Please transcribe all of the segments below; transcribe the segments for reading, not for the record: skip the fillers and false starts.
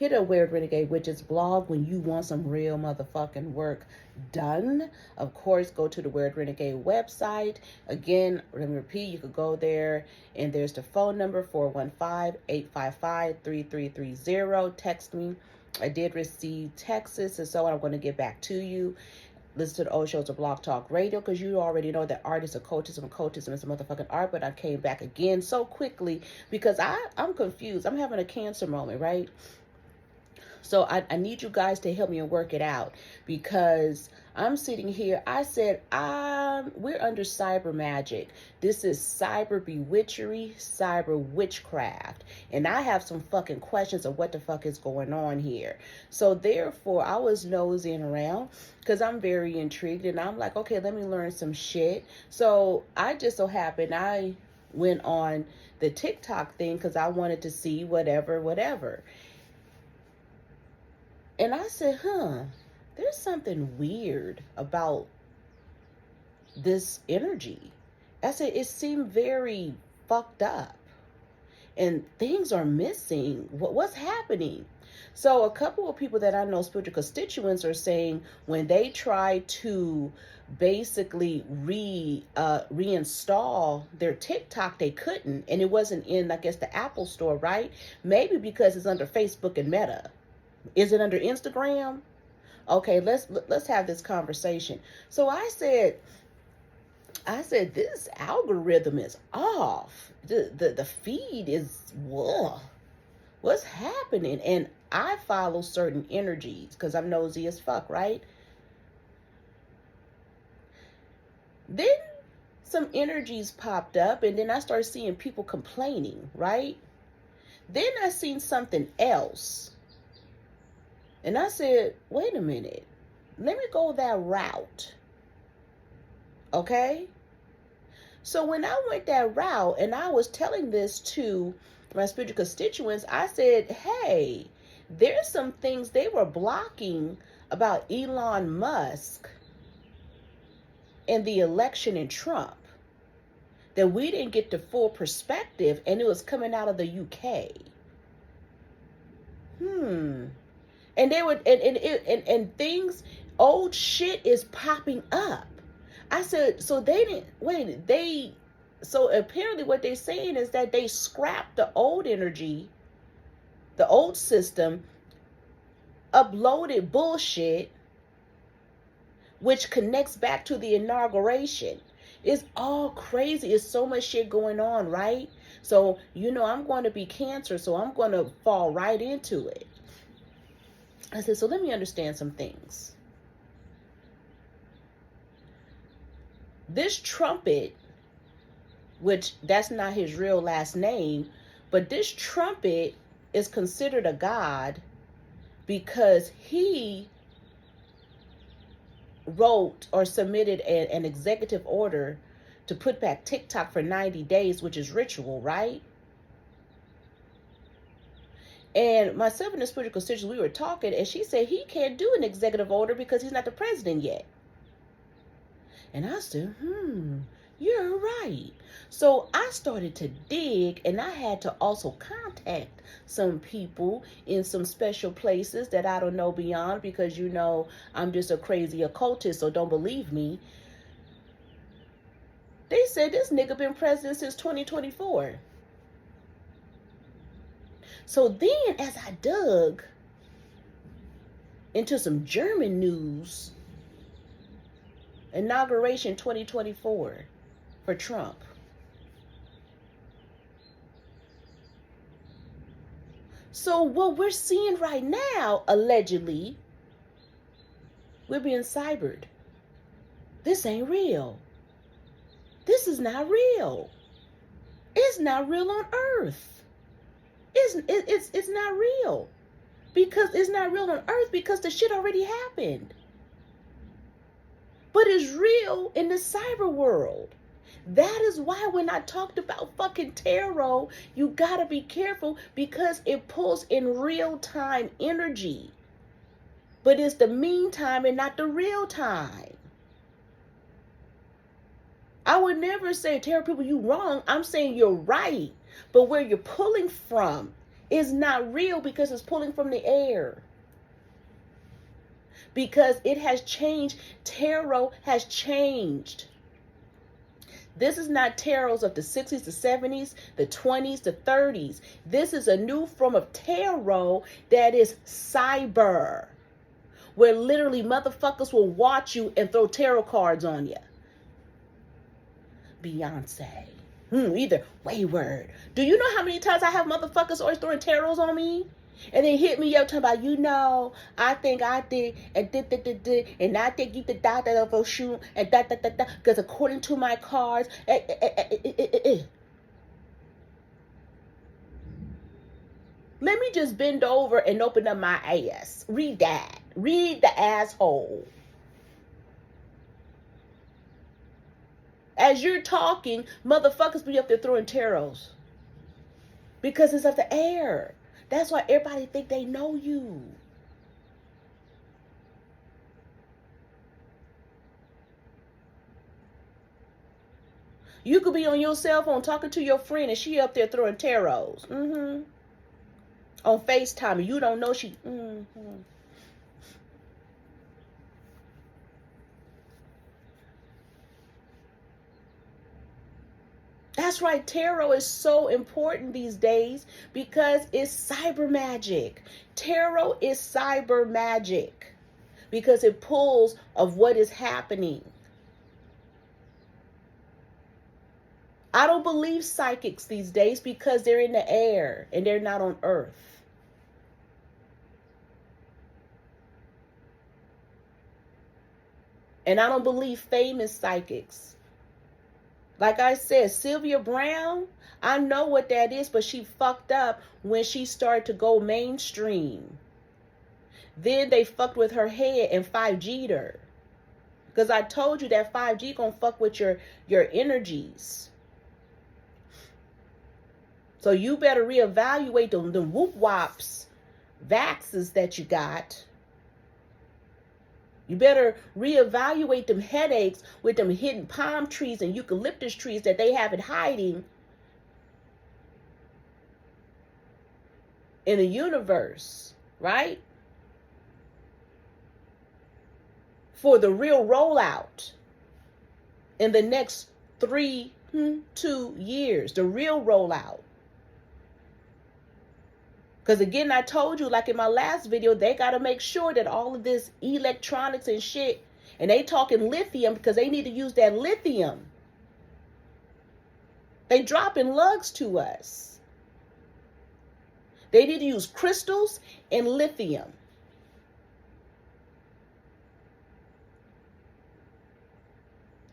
hit a Weird Renegade Witches blog when you want some real motherfucking work done. Of course, go to the Weird Renegade website. Again, let me repeat, you could go there and there's the phone number 415-855-3330. Text me. I did receive texts and so I'm going to get back to you. Listen to the old shows of Blogtalkradio because you already know that art is occultism. Occultism is a motherfucking art, but I came back again so quickly because I'm confused. I'm having a cancer moment, right? So I need you guys to help me and work it out because I'm sitting here. I said, we're under cyber magic. This is cyber bewitchery, cyber witchcraft. And I have some fucking questions of what the fuck is going on here. So therefore, I was nosing around because I'm very intrigued. And I'm like, okay, let me learn some shit. So I just so happened I went on the TikTok thing because I wanted to see whatever. And I said, there's something weird about this energy. I said, it seemed very fucked up. And things are missing. What's happening? So a couple of people that I know, spiritual constituents, are saying when they try to basically reinstall their TikTok, they couldn't. And it wasn't in, I guess, the Apple store, right? Maybe because it's under Facebook and Meta. Is it under Instagram? Okay, let's have this conversation. So I said this algorithm is off. The feed is what's happening? And I follow certain energies because I'm nosy as fuck, right? Then some energies popped up, and then I started seeing people complaining, right? Then I seen something else. And I said, wait a minute, let me go that route. Okay? So when I went that route and I was telling this to my spiritual constituents, I said, hey, there's some things they were blocking about Elon Musk and the election in Trump that we didn't get the full perspective, and it was coming out of the UK. And they would, and things, old shit is popping up. I said, so they didn't, so apparently what they're saying is that they scrapped the old energy, the old system, uploaded bullshit, which connects back to the inauguration. It's all crazy. It's so much shit going on, right? So, I'm going to be Cancer, so I'm going to fall right into it. I said, so let me understand some things. This Trumpet, which that's not his real last name, but this Trumpet is considered a god because he wrote or submitted an executive order to put back TikTok for 90 days, which is ritual, right? And myself and the spiritual constituents, we were talking, and she said he can't do an executive order because he's not the president yet. And I said, you're right. So I started to dig, and I had to also contact some people in some special places that I don't know beyond because, I'm just a crazy occultist, so don't believe me. They said this nigga been president since 2024. So then as I dug into some German news, Inauguration 2024 for Trump. So what we're seeing right now, allegedly, we're being cybered. This ain't real. This is not real. It's not real on Earth. It's not real. Because it's not real on Earth because the shit already happened. But it's real in the cyber world. That is why when I talked about fucking tarot, you gotta be careful because it pulls in real-time energy. But it's the meantime and not the real time. I would never say, tarot people, you wrong. I'm saying you're right. But where you're pulling from is not real because it's pulling from the air. Because it has changed. Tarot has changed. This is not tarots of the 60s, the 70s, the 20s, the 30s. This is a new form of tarot that is cyber, where literally motherfuckers will watch you and throw tarot cards on you. Beyonce. Either wayward. Do you know how many times I have motherfuckers always throwing tarots on me? And then hit me up talking about, I think I did, and I think you did that of a shoe, and that, because according to my cards, Let me just bend over and open up my ass. Read that. Read the asshole. As you're talking, motherfuckers be up there throwing tarots. Because it's of the air. That's why everybody think they know you. You could be on your cell phone talking to your friend and she up there throwing tarots. On FaceTime and you don't know she... That's right. Tarot is so important these days because it's cyber magic. Tarot is cyber magic because it pulls of what is happening. I don't believe psychics these days because they're in the air and they're not on earth. And I don't believe famous psychics. Like I said, Sylvia Brown, I know what that is, but she fucked up when she started to go mainstream. Then they fucked with her head and 5G'd her. Because I told you that 5G gonna fuck with your energies. So you better reevaluate the whoop wops, vaxes that you got. You better reevaluate them headaches with them hidden palm trees and eucalyptus trees that they have in hiding in the universe, right? For the real rollout in the next 2 years, the real rollout. Because again, I told you, like in my last video, they got to make sure that all of this electronics and shit, and they talking lithium because they need to use that lithium. They dropping lugs to us. They need to use crystals and lithium.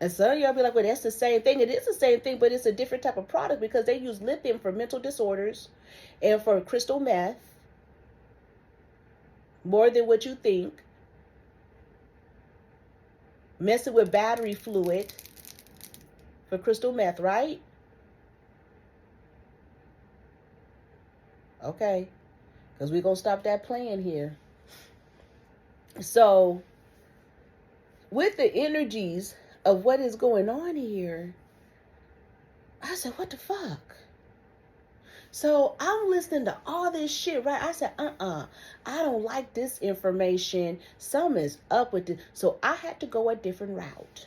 And some of y'all be like, well, that's the same thing. It is the same thing, but it's a different type of product because they use lithium for mental disorders and for crystal meth. More than what you think. Messing with battery fluid for crystal meth, right? Okay. Because we're going to stop that playing here. So, with the energies of what is going on here, I said, what the fuck? So I'm listening to all this shit, right? I said, I don't like this information. Something is up with this. So I had to go a different route.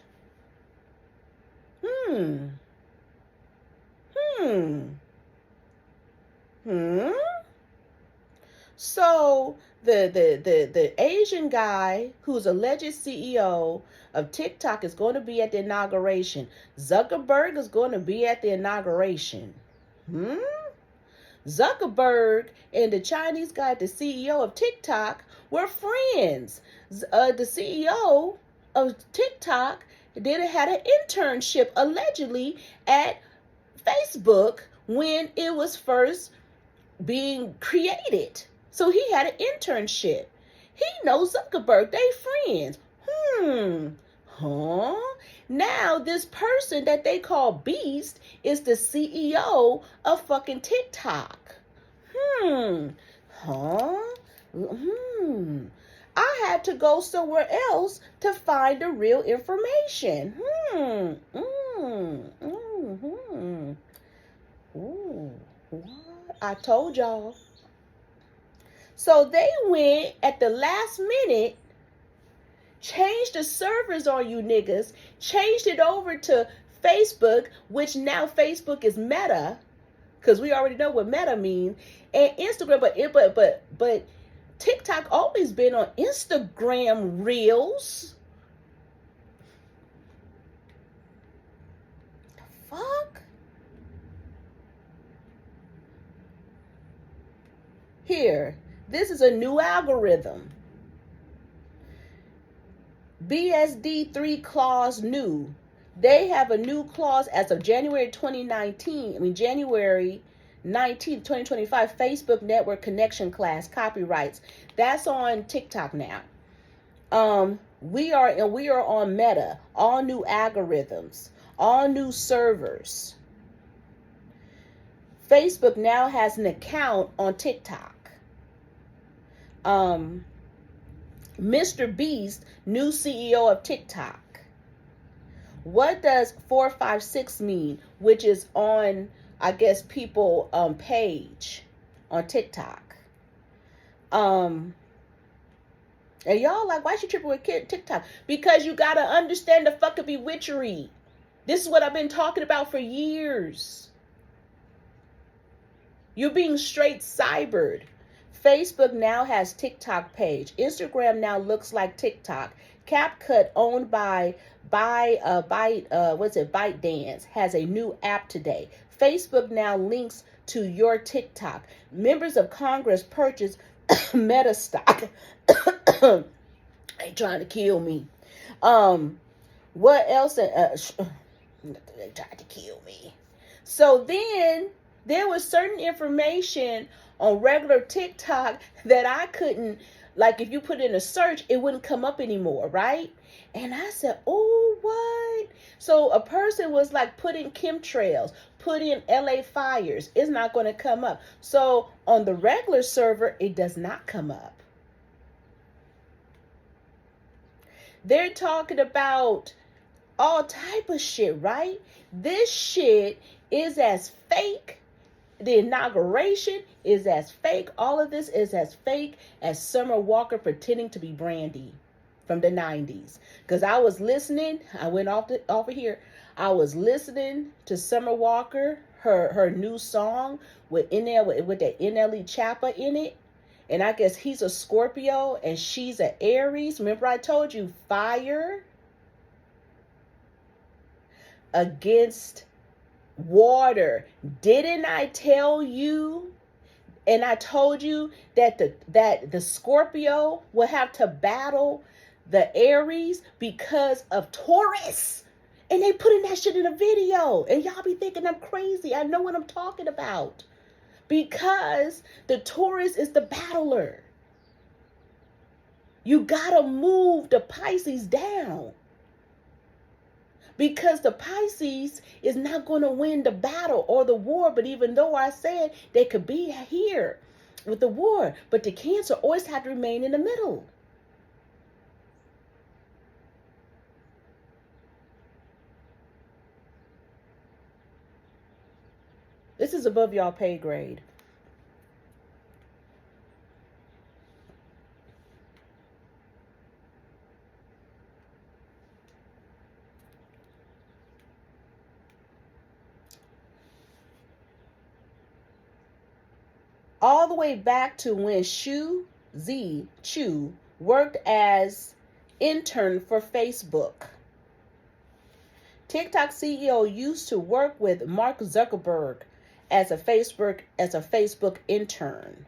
So the Asian guy who's alleged CEO of TikTok is going to be at the inauguration. Zuckerberg is going to be at the inauguration. Zuckerberg and the Chinese guy, the CEO of TikTok, were friends. The CEO of TikTok had an internship allegedly at Facebook when it was first being created. So he had an internship. He knows Zuckerberg. They friends. Now this person that they call Beast is the CEO of fucking TikTok. I had to go somewhere else to find the real information. Ooh, what? I told y'all. So they went at the last minute, changed the servers on you niggas, changed it over to Facebook, which now Facebook is Meta, because we already know what Meta means, and Instagram. But TikTok always been on Instagram Reels. The fuck? Here, this is a new algorithm. BSD3 clause new. They have a new clause as of January 2019. January 19th, 2025. Facebook network connection class copyrights. That's on TikTok now. We are on Meta. All new algorithms. All new servers. Facebook now has an account on TikTok. Mr. Beast, new CEO of TikTok. What does 456 mean? Which is on, I guess, people page on TikTok. And y'all like, why she tripping with TikTok? Because you gotta understand the fucking bewitchery. This is what I've been talking about for years. You're being straight cybered. Facebook now has TikTok page. Instagram now looks like TikTok. CapCut, owned by ByteDance, has a new app today. Facebook now links to your TikTok. Members of Congress purchased Meta stock. They trying to kill me. What else? They tried to kill me. So then there was certain information on regular TikTok that I couldn't, like if you put in a search, it wouldn't come up anymore, right? And I said, oh, what? So a person was like, put in chemtrails, put in LA fires. It's not going to come up. So on the regular server, it does not come up. They're talking about all type of shit, right? This shit is as fake. The inauguration is as fake. All of this is as fake as Summer Walker pretending to be Brandy from the 90s. Because I was listening. I went over here. I was listening to Summer Walker, her new song with that NLE Chappa in it. And I guess he's a Scorpio and she's an Aries. Remember I told you fire against water. Didn't I tell you? And I told you that the Scorpio will have to battle the Aries because of Taurus. And they putting that shit in a video. And y'all be thinking I'm crazy. I know what I'm talking about. Because the Taurus is the battler. You gotta move the Pisces down. Because the Pisces is not going to win the battle or the war. But even though I said they could be here with the war, but the Cancer always had to remain in the middle. This is above y'all pay grade. All the way back to when Chu worked as intern for Facebook. TikTok CEO used to work with Mark Zuckerberg as a Facebook intern.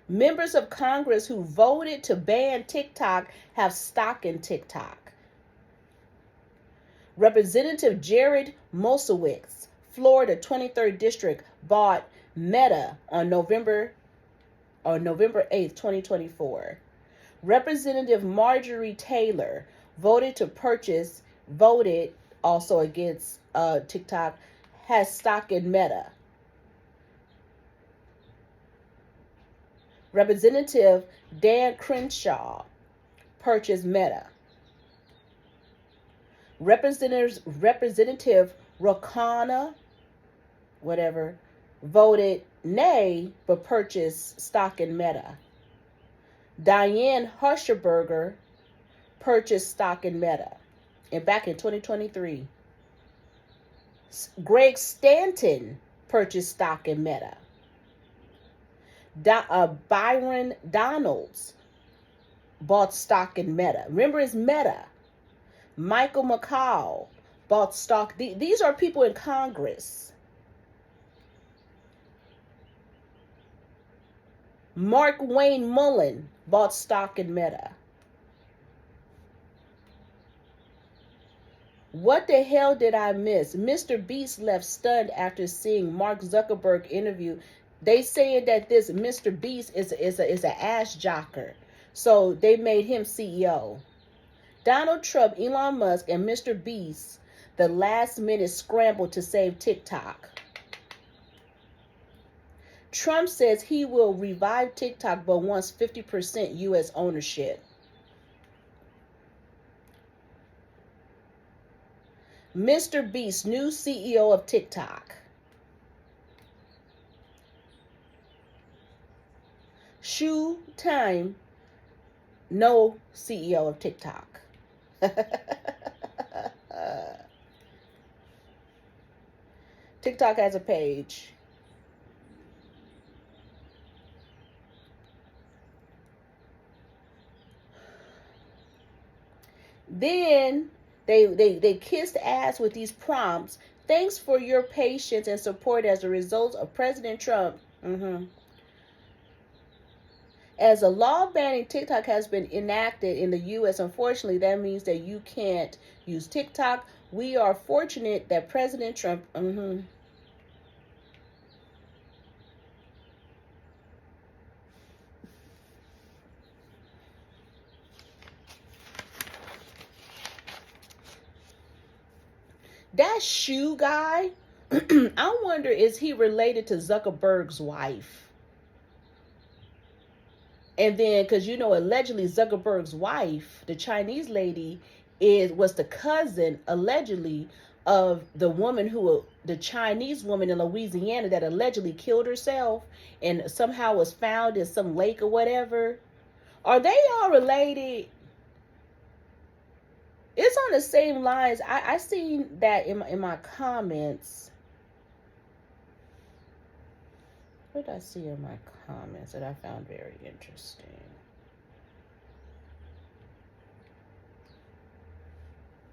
Members of Congress who voted to ban TikTok have stock in TikTok. Representative Jared Mosowitz, Florida 23rd District, bought Meta on November 8th, 2024. Representative Marjorie Taylor voted also against TikTok, has stock in Meta. Representative Dan Crenshaw, purchased Meta. Representative Rakana, whatever, voted nay but purchased stock in Meta. Diane Huscherberger purchased stock in Meta. And back in 2023, Greg Stanton purchased stock in Meta. Byron Donalds bought stock in Meta. Remember, it's Meta. Michael McCall bought stock. These are people in Congress. Mark Wayne Mullen bought stock in Meta. What the hell did I miss? Mr. Beast left stunned after seeing Mark Zuckerberg interview. They saying that this Mr. Beast is an ass jocker. So they made him CEO. Donald Trump, Elon Musk, and Mr. Beast, the last minute scramble to save TikTok. Trump says he will revive TikTok but wants 50% U.S. ownership. Mr. Beast, new CEO of TikTok. Shu Time, no CEO of TikTok. TikTok has a page. Then they kissed ass with these prompts. Thanks for your patience and support as a result of President Trump. As a law banning TikTok has been enacted in the U.S., unfortunately, that means that you can't use TikTok. We are fortunate that President Trump... That shoe guy, I wonder, is he related to Zuckerberg's wife? And then, because you know, allegedly Zuckerberg's wife, the Chinese lady, was the cousin, allegedly, of the woman the Chinese woman in Louisiana that allegedly killed herself and somehow was found in some lake or whatever. Are they all related? It's on the same lines. I seen that in my comments. What did I see in my comments that I found very interesting?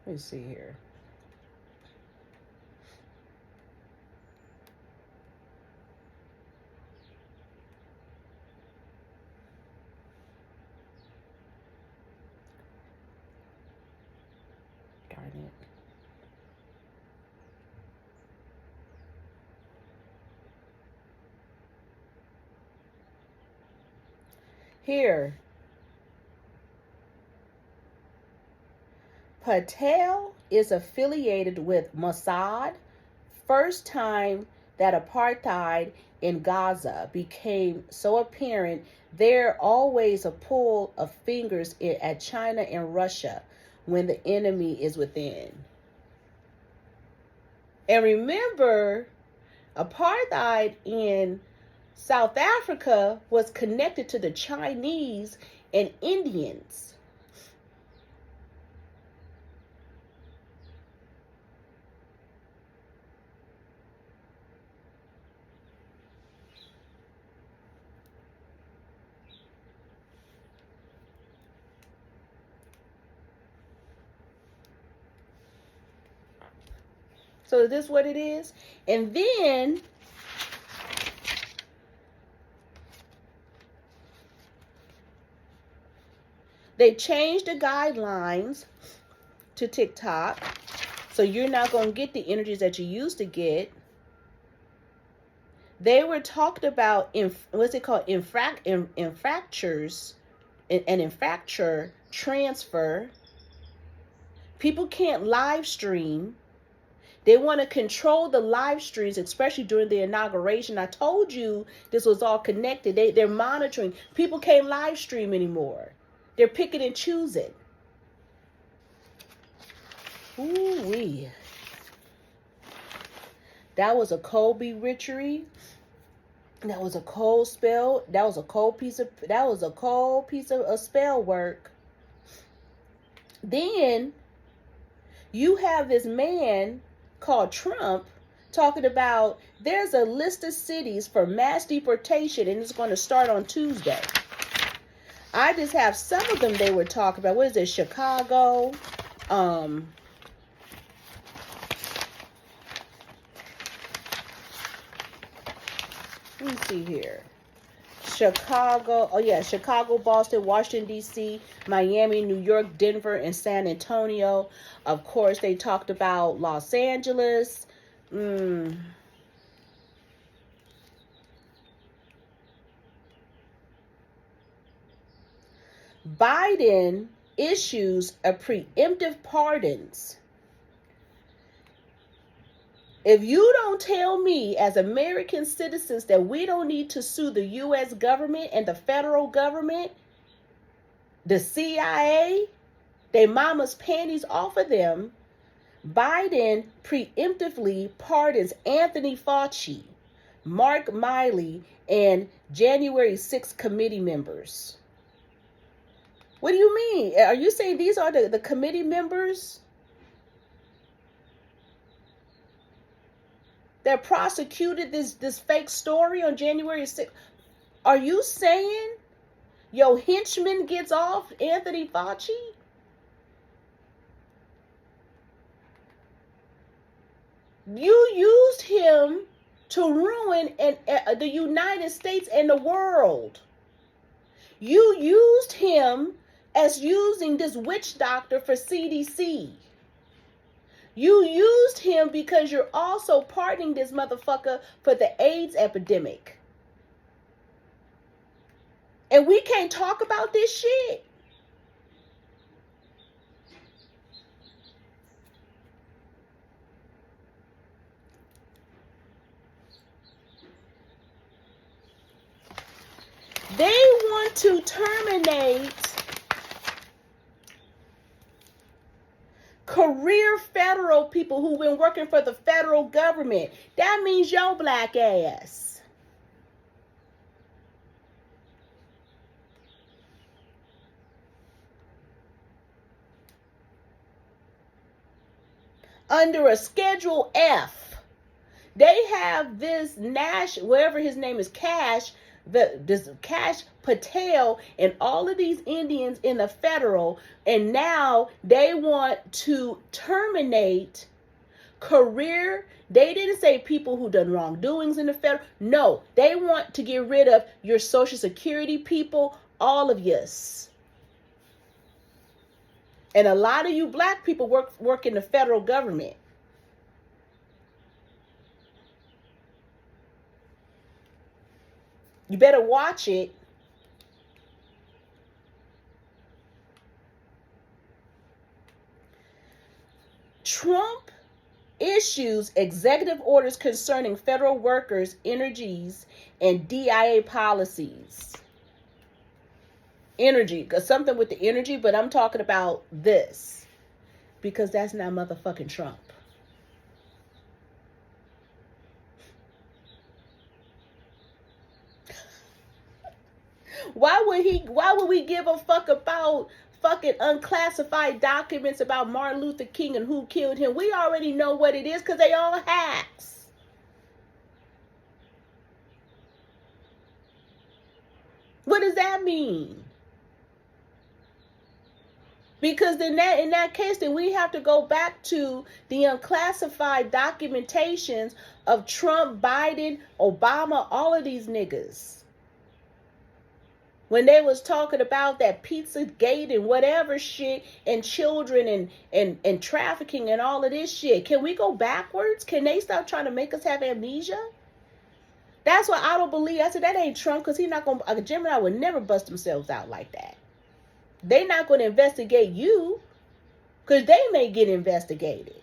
Let me see here. Darn it. Here. Patel is affiliated with Mossad. First time that apartheid in Gaza became so apparent, there always a pull of fingers at China and Russia when the enemy is within. And remember, apartheid in South Africa was connected to the Chinese and Indians. So is this what it is? And then they changed the guidelines to TikTok. So you're not going to get the energies that you used to get. They were talked about what's it called? Infractures and infracture transfer. People can't live stream. They want to control the live streams, especially during the inauguration. I told you this was all connected. They're monitoring. People can't live stream anymore. They're picking and choosing. Ooh-wee. That was a cold bewitchery. That was a cold spell. That was a cold piece of spell work. Then you have this man called Trump talking about there's a list of cities for mass deportation and it's going to start on Tuesday. I just have some of them they were talking about. What is it? Chicago. Let me see here. Chicago. Oh, yeah. Chicago, Boston, Washington, D.C., Miami, New York, Denver, and San Antonio. Of course, they talked about Los Angeles. Biden issues a preemptive pardons. If you don't tell me as American citizens that we don't need to sue the U.S. government and the federal government, the CIA, they mama's panties off of them, Biden preemptively pardons Anthony Fauci, Mark Miley, and January 6th committee members. What do you mean? Are you saying these are the committee members that prosecuted this fake story on January 6th? Are you saying your henchman gets off, Anthony Fauci? You used him to ruin the United States and the world. You used him as using this witch doctor for CDC. You used him because you're also pardoning this motherfucker for the AIDS epidemic. And we can't talk about this shit. They want to terminate career federal people who've been working for the federal government. That means your black ass. Under a Schedule F, they have this Nash, wherever his name is, Cash, this Cash Patel, and all of these Indians in the federal, and now they want to terminate career. They didn't say people who done wrongdoings in the federal. No, they want to get rid of your Social Security people, all of yous. And a lot of you black people work in the federal government. You better watch it. Trump issues executive orders concerning federal workers, energies, and DIA policies. Energy, because something with the energy, but I'm talking about this because that's not motherfucking Trump. Why would we give a fuck about fucking unclassified documents about Martin Luther King and who killed him? We already know what it is because they all hacks. What does that mean? Because in that case, then we have to go back to the unclassified documentations of Trump, Biden, Obama, all of these niggas. When they was talking about that Pizzagate and whatever shit and children and trafficking and all of this shit. Can we go backwards? Can they stop trying to make us have amnesia? That's why I don't believe. I said that ain't Trump because he's not going to. Gemini would never bust themselves out like that. They're not going to investigate you because they may get investigated.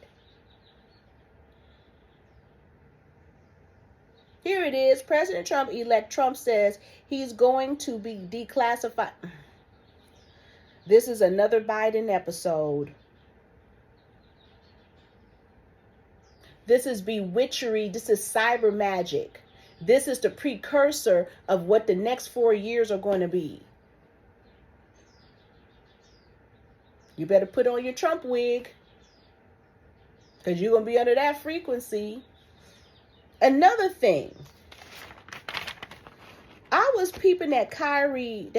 Here it is. President Trump-elect Trump says he's going to be declassified. This is another Biden episode. This is Bewitchery. This is cyber magic. This is the precursor of what the next 4 years are going to be. You better put on your Trump wig, because you're going to be under that frequency. Another thing. I was peeping at Kyrie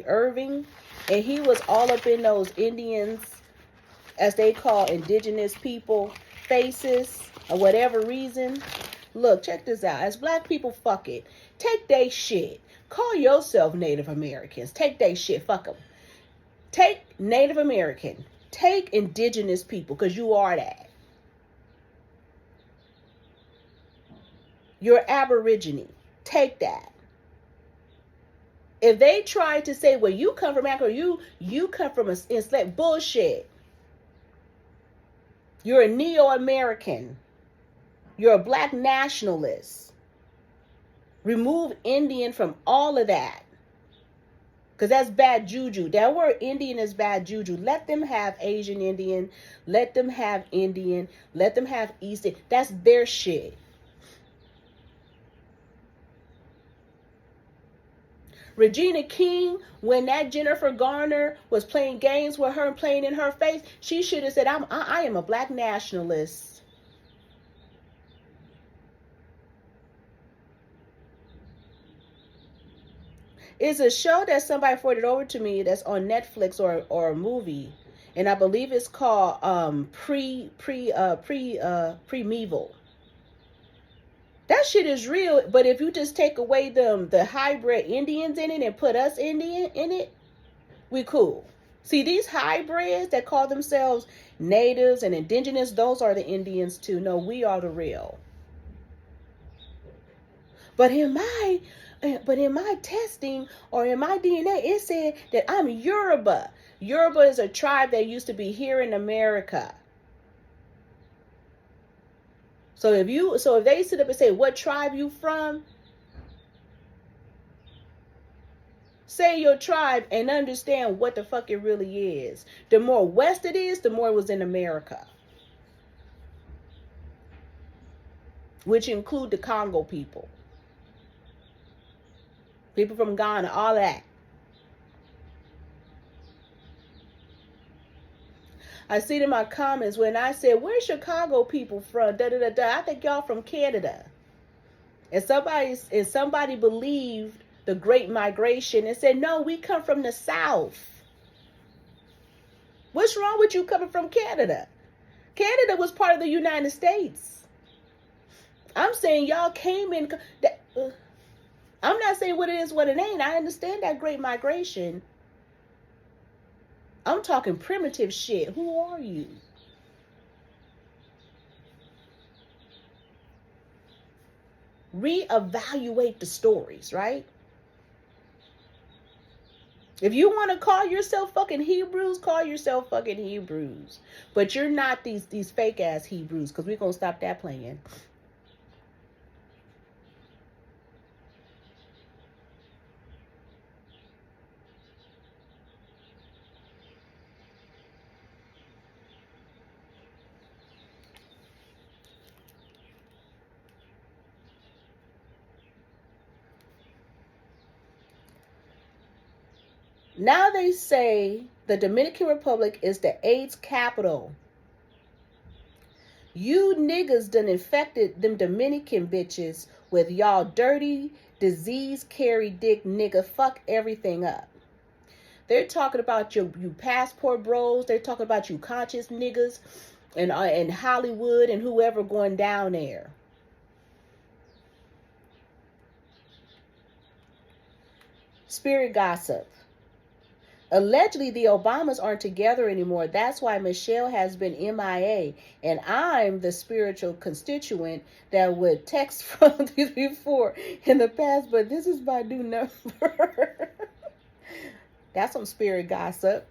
Irving, and he was all up in those Indians, as they call indigenous people, faces, or whatever reason. Look, check this out. As black people, fuck it. Take they shit. Call yourself Native Americans. Take they shit. Fuck them. Take Native American. Take indigenous people, because you are that. You're Aborigine. Take that. If they try to say, well, you come from Africa, you come from enslaved, bullshit. You're a neo-American. You're a black nationalist. Remove Indian from all of that. Because that's bad juju. That word Indian is bad juju. Let them have Asian Indian. Let them have Indian. Let them have East. That's their shit. Regina King, when that Jennifer Garner was playing games with her and playing in her face, she should have said, I am a black nationalist. It's a show that somebody forwarded over to me that's on Netflix or a movie, and I believe it's called Primeval. That shit is real, but if you just take away the hybrid Indians in it and put us Indian in it, we cool. See, these hybrids that call themselves natives and indigenous, those are the Indians too. No, we are the real. But in my testing or in my DNA, it said that I'm Yoruba. Yoruba is a tribe that used to be here in America. So if they sit up and say, what tribe you from? Say your tribe and understand what the fuck it really is. The more west it is, the more it was in America. Which include the Congo people. People from Ghana, all that. I see it in my comments when I said, where's Chicago people from? I think y'all from Canada. And somebody believed the Great Migration and said, no, we come from the South. What's wrong with you coming from Canada? Canada was part of the United States. I'm saying y'all came in. I'm not saying what it is, what it ain't. I understand that Great Migration. I'm talking primitive shit. Who are you? Reevaluate the stories, right? If you want to call yourself fucking Hebrews, call yourself fucking Hebrews. But you're not these fake ass Hebrews, because we're going to stop that playing. Now they say the Dominican Republic is the AIDS capital. You niggas done infected them Dominican bitches with y'all dirty, disease carry dick nigga fuck everything up. They're talking about you passport bros. They're talking about you conscious niggas and Hollywood and whoever going down there. Spirit gossip. Allegedly, the Obamas aren't together anymore. That's why Michelle has been MIA. And I'm the spiritual constituent that would text from these before in the past. But this is my new number. That's some spirit gossip.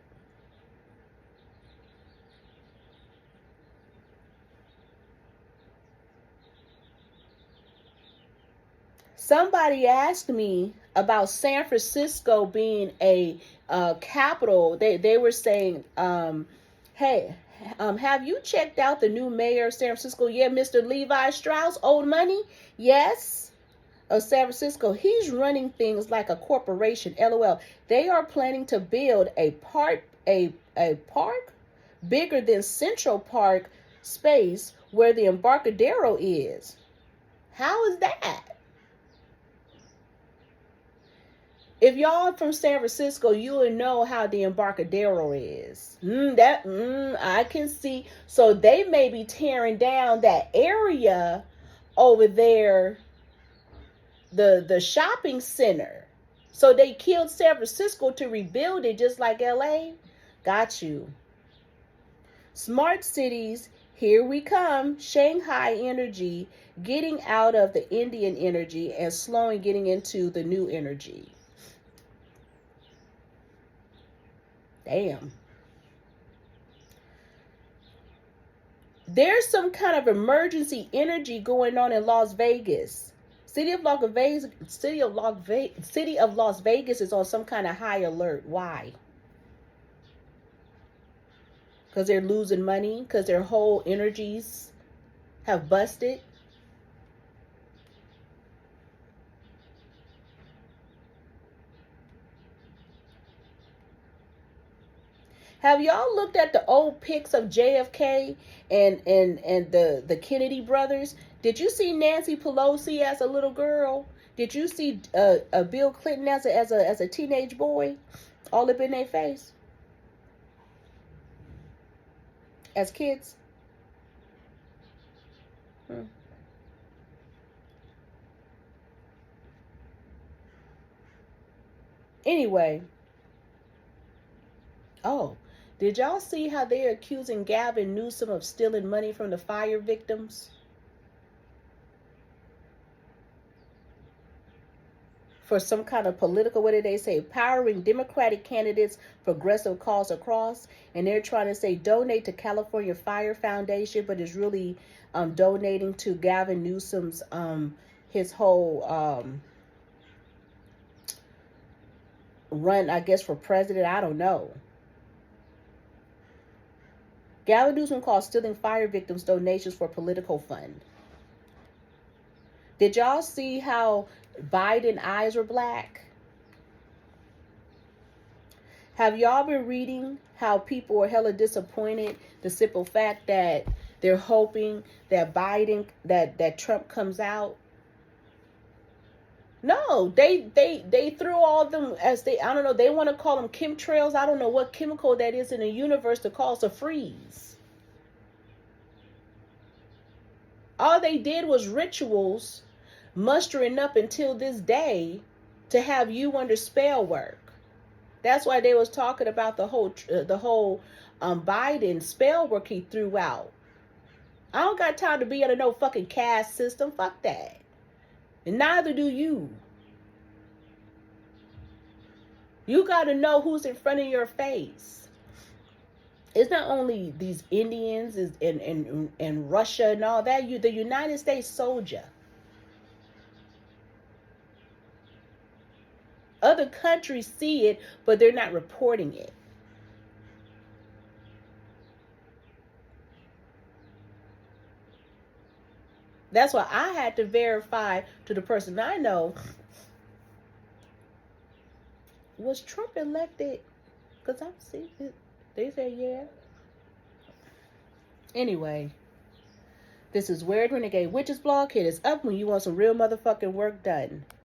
Somebody asked me about San Francisco being a Capitol, they were saying, hey, have you checked out the new mayor of San Francisco? Yeah, Mr. Levi Strauss, old money. Yes, of San Francisco. He's running things like a corporation. LOL. They are planning to build a park bigger than Central Park space where the Embarcadero is. How is that? If y'all from San Francisco, you will know how the Embarcadero is. I can see. So they may be tearing down that area over there, the shopping center. So they killed San Francisco to rebuild it, just like LA. Got you. Smart cities, here we come. Shanghai energy, getting out of the Indian energy and slowing, getting into the new energy. Damn. There's some kind of emergency energy going on in Las Vegas. City of Las Vegas is on some kind of high alert. Why? Because they're losing money? Because their whole energies have busted? Have y'all looked at the old pics of JFK and the Kennedy brothers? Did you see Nancy Pelosi as a little girl? Did you see Bill Clinton as a teenage boy, all up in their face? As kids? Anyway. Oh, did y'all see how they're accusing Gavin Newsom of stealing money from the fire victims? For some kind of political, what did they say? Powering Democratic candidates, progressive cause across. And they're trying to say donate to California Fire Foundation, but it's really donating to Gavin Newsom's, his whole run, I guess, for president. I don't know. Gavin Newsom calls stealing fire victims donations for political fund. Did y'all see how Biden's eyes were black? Have y'all been reading how people are hella disappointed? The simple fact that they're hoping that that Trump comes out. No, they threw all of them as I don't know, they want to call them chemtrails. I don't know what chemical that is in the universe to cause a freeze. All they did was rituals mustering up until this day to have you under spell work. That's why they was talking about the whole Biden spell work he threw out. I don't got time to be under no fucking caste system. Fuck that. And neither do you. You got to know who's in front of your face. It's not only these Indians and Russia and all that. The United States soldier. Other countries see it, but they're not reporting it. That's why I had to verify to the person I know, was Trump elected? Because I see it. They say yeah. Anyway, this is Weird Renegade Witches blog. Hit us up when you want some real motherfucking work done.